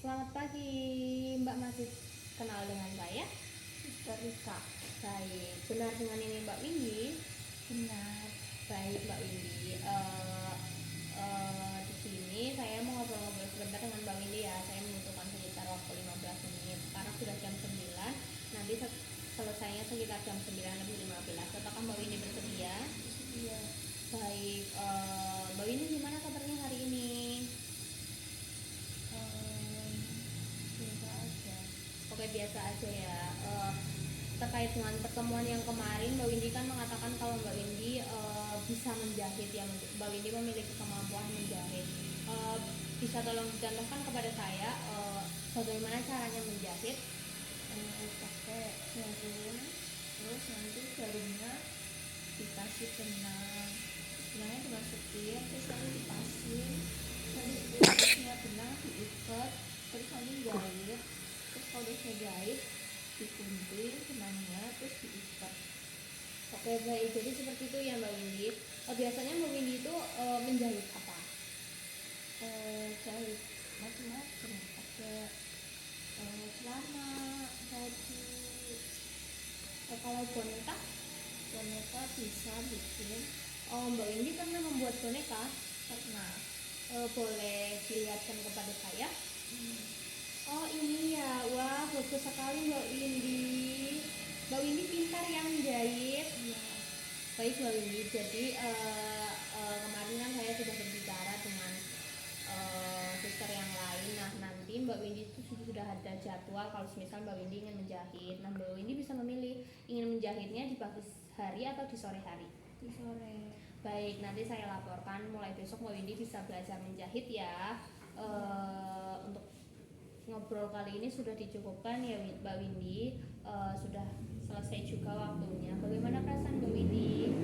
Selamat pagi, Mbak masih kenal dengan saya? Sister Rika. Baik, benar dengan ini Mbak Windy? Benar. Baik Mbak Windy, di sini saya mau ngobrol-ngobrol sebentar dengan Mbak Windy ya. Saya membutuhkan sekitar waktu 15 menit. Sekarang sudah jam 9, nanti selesainya sekitar jam 9 lebih 15. Apakah Mbak Windy bersedia? Iya. Baik, Mbak Windy gimana kabarnya hari ini? Biasa aja. Oke, biasa aja ya. Terkait dengan pertemuan yang kemarin, Mbak Windy kan mengatakan kalau Mbak Windy bisa menjahit ya, Mbak Windy memiliki kemampuan menjahit. Bisa tolong dicontohkan kepada saya bagaimana caranya menjahit? Pakai jarum, terus nanti jarumnya dikasih benang, benangnya dimasukin, terus nanti dipasin, nanti benangnya benang diikat, terus nanti jahit, terus kalau udah jahit digunting benangnya, terus diikat. Oke baik, jadi seperti itu ya Mbak Windy. Biasanya Mbak Windy itu menjahit apa? Jahit macam-macam, pakai celana, baju, Kalau boneka? boneka bisa bikin. Mbak Windy pernah membuat boneka? Pernah. Boleh dilihatkan kepada saya? Oh ini ya, wah bagus sekali Mbak Windy. Mbak Windy pintar yang menjahit. Iya. Baik Mbak Windy, jadi kemarin kan saya sudah berbicara dengan suster yang lain. Nah nanti Mbak Windy itu sudah ada jadwal kalau misal Mbak Windy ingin menjahit. Nah Mbak Windy bisa memilih ingin menjahitnya di pagi hari atau di sore hari. Di sore. Baik, nanti saya laporkan mulai besok Mbak Windy bisa belajar menjahit ya. Untuk ngobrol kali ini sudah dicukupkan ya Mbak Windy. Sudah selesai juga waktunya. Bagaimana perasaan Mbak Windy?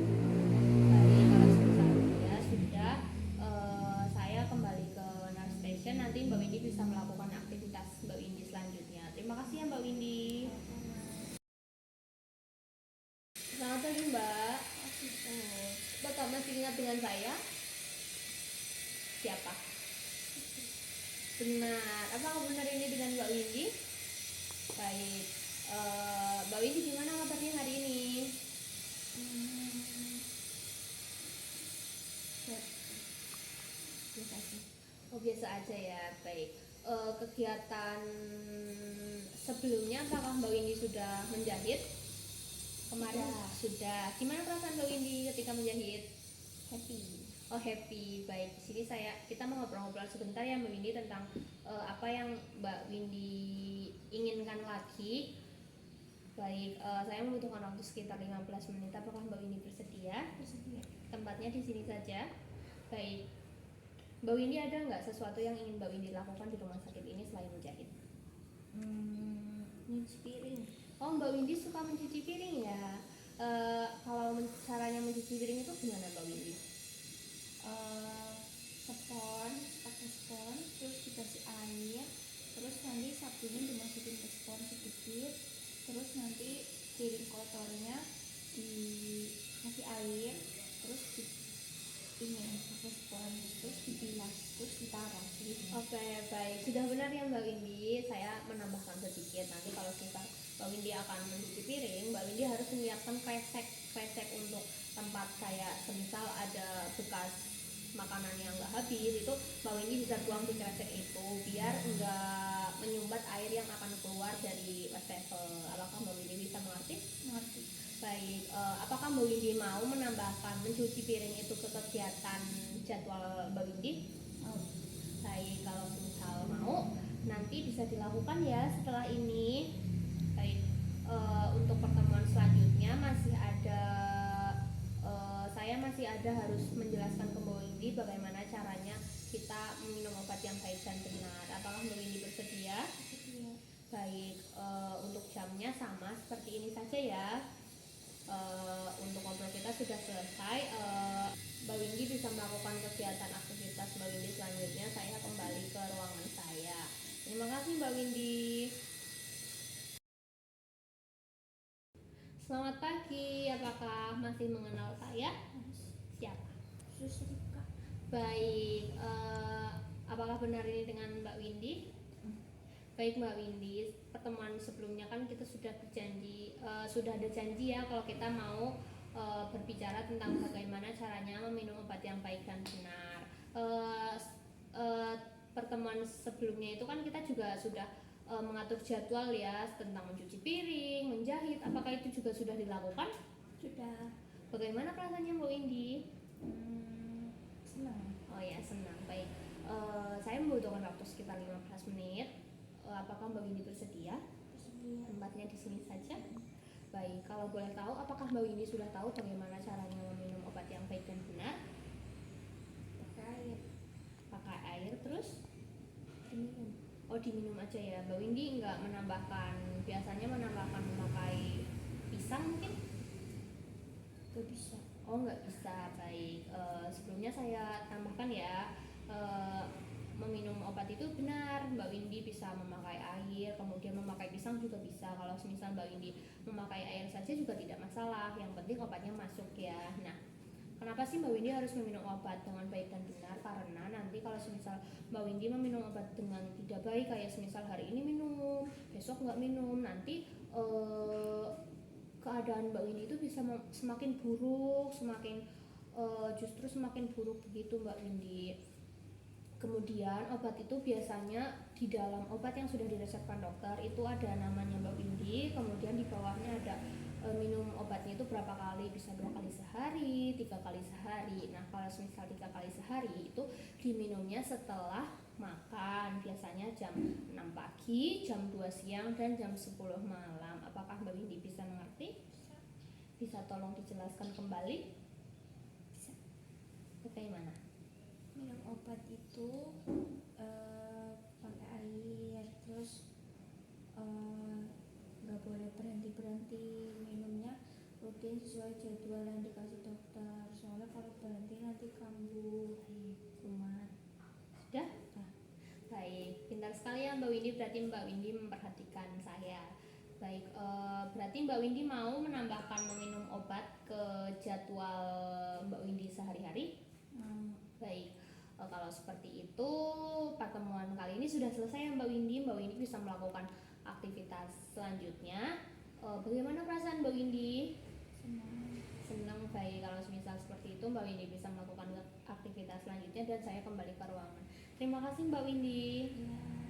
Baik, kalau misalnya sudah, saya kembali ke nurse station. Nanti Mbak Windy bisa melakukan aktivitas Mbak Windy selanjutnya. Terima kasih ya Mbak Windy. Selamat pagi Mbak. Bapak masih ingat dengan saya? Siapa? Benar. Apakah benar ini dengan Mbak Windy? Baik. Mbak Windy gimana kabarnya hari ini? Biasa sih. Oh biasa aja ya. Baik. Kegiatan sebelumnya apakah Mbak Windy sudah menjahit? Kemarin sudah. Gimana perasaan Mbak Windy ketika menjahit? Happy. Oh happy. Baik. Di sini kita mau ngobrol-ngobrol sebentar ya Mbak Windy tentang apa yang Mbak Windy inginkan lagi. Baik, saya membutuhkan waktu sekitar 15 menit. Apakah Mbak Windy bersedia? Bersedia. Tempatnya di sini saja. Baik. Mbak Windy ada nggak sesuatu yang ingin Mbak Windy lakukan di rumah sakit ini selain menjahit? Nyuci piring. Oh Mbak Windy suka mencuci piring ya. Kalau caranya mencuci piring itu gimana Mbak Windy? Spons, pakai spons, terus dikasih air, terus nanti sabunnya dimasukin ke spons sedikit, terus nanti piring kotornya dikasih air, terus ini pakai spons, terus dibilas, terus ditaruh gitu. Oke baik, sudah benar ya Mbak Windy. Saya menambahkan sedikit, nanti kalau kita Mbak Windy akan mencuci piring, Mbak Windy harus menyiapkan kresek untuk tempat kayak semisal ada bekas makanan yang nggak habis, itu Mbak Windy bisa buang di kresek itu biar nggak menyumbat air yang akan keluar dari wastafel. Apakah Mbak Windy bisa mengerti? Mengerti. Baik, apakah Mbak Windy mau menambahkan mencuci piring itu ke kegiatan jadwal Mbak Windy? Baik, kalau misal mau nanti bisa dilakukan ya setelah ini. Baik, untuk pertemuan selanjutnya saya masih ada harus menjelaskan ke Mbak Windy bagaimana caranya kita meminum obat yang baik dan benar. Apakah Mbak Windy bersedia? Bersedia. Baik, untuk jamnya sama seperti ini saja ya. Untuk ngobrol kita sudah selesai. Mbak Windy bisa melakukan kegiatan aktivitas Mbak Windy selanjutnya. Saya kembali ke ruangan saya. Terima kasih Mbak Windy. Selamat pagi, apakah masih mengenal saya? Siapa? Suster Rika. Baik, apakah benar ini dengan Mbak Windy? Baik Mbak Windy, pertemuan sebelumnya kan kita sudah berjanji, sudah ada janji ya kalau kita mau berbicara tentang bagaimana caranya meminum obat yang baik dan benar. Eh, eh, Pertemuan sebelumnya itu kan kita juga sudah mengatur jadwal ya tentang mencuci piring, menjahit. Apakah itu juga sudah dilakukan? Sudah. Bagaimana perasaannya Mbak Windy? Senang. Oh ya, senang. Baik. Saya membutuhkan waktu sekitar 15 menit. Apakah Mbak Windy bersedia? Bersedia. Tempatnya di sini saja. Baik, kalau boleh tahu, apakah Mbak Windy sudah tahu bagaimana caranya meminum obat yang baik dan benar? Pakai air. Pakai air terus? Diminum. Oh, diminum aja ya. Mbak Windy nggak menambahkan, biasanya menambahkan memakai pisang mungkin? Gak bisa. Oh, nggak bisa. Baik. Sebelumnya saya tambahkan ya. Meminum obat itu benar, Mbak Windy bisa memakai air, kemudian memakai pisang juga bisa. Kalau semisal Mbak Windy memakai air saja juga tidak masalah, yang penting obatnya masuk ya. Nah, kenapa sih Mbak Windy harus meminum obat dengan baik dan benar? Karena nanti kalau semisal Mbak Windy meminum obat dengan tidak baik, kayak semisal hari ini minum, besok nggak minum, nanti keadaan Mbak Windy itu bisa semakin buruk, justru semakin buruk begitu Mbak Windy. Kemudian obat itu biasanya di dalam obat yang sudah diresepkan dokter itu ada namanya Mbak Windy, kemudian di bawahnya ada minum obatnya itu berapa kali, bisa 2 kali sehari, 3 kali sehari. Nah kalau misal 3 kali sehari itu diminumnya setelah makan, biasanya jam 6 pagi, jam 2 siang, dan jam 10 malam. Apakah Mbak Windy bisa mengerti? Bisa tolong dijelaskan kembali? Bisa. Bagaimana? Minum obat itu pakai air, terus nggak boleh berhenti minumnya, rutin sesuai jadwal yang dikasih dokter. Soalnya kalau berhenti nanti kambuh, kumat. Sudah? Baik, pintar sekali ya Mbak Windy, berarti Mbak Windy memperhatikan saya. Baik, berarti Mbak Windy mau menambahkan meminum obat ke jadwal Mbak Windy sehari-hari? Baik, kalau seperti itu pertemuan kali ini sudah selesai ya Mbak Windy. Mbak Windy bisa melakukan aktivitas selanjutnya. Bagaimana perasaan Mbak Windy? Senang. Baik, kalau misal seperti itu Mbak Windy bisa melakukan aktivitas selanjutnya dan saya kembali ke ruangan. Terima kasih Mbak Windy. Ya.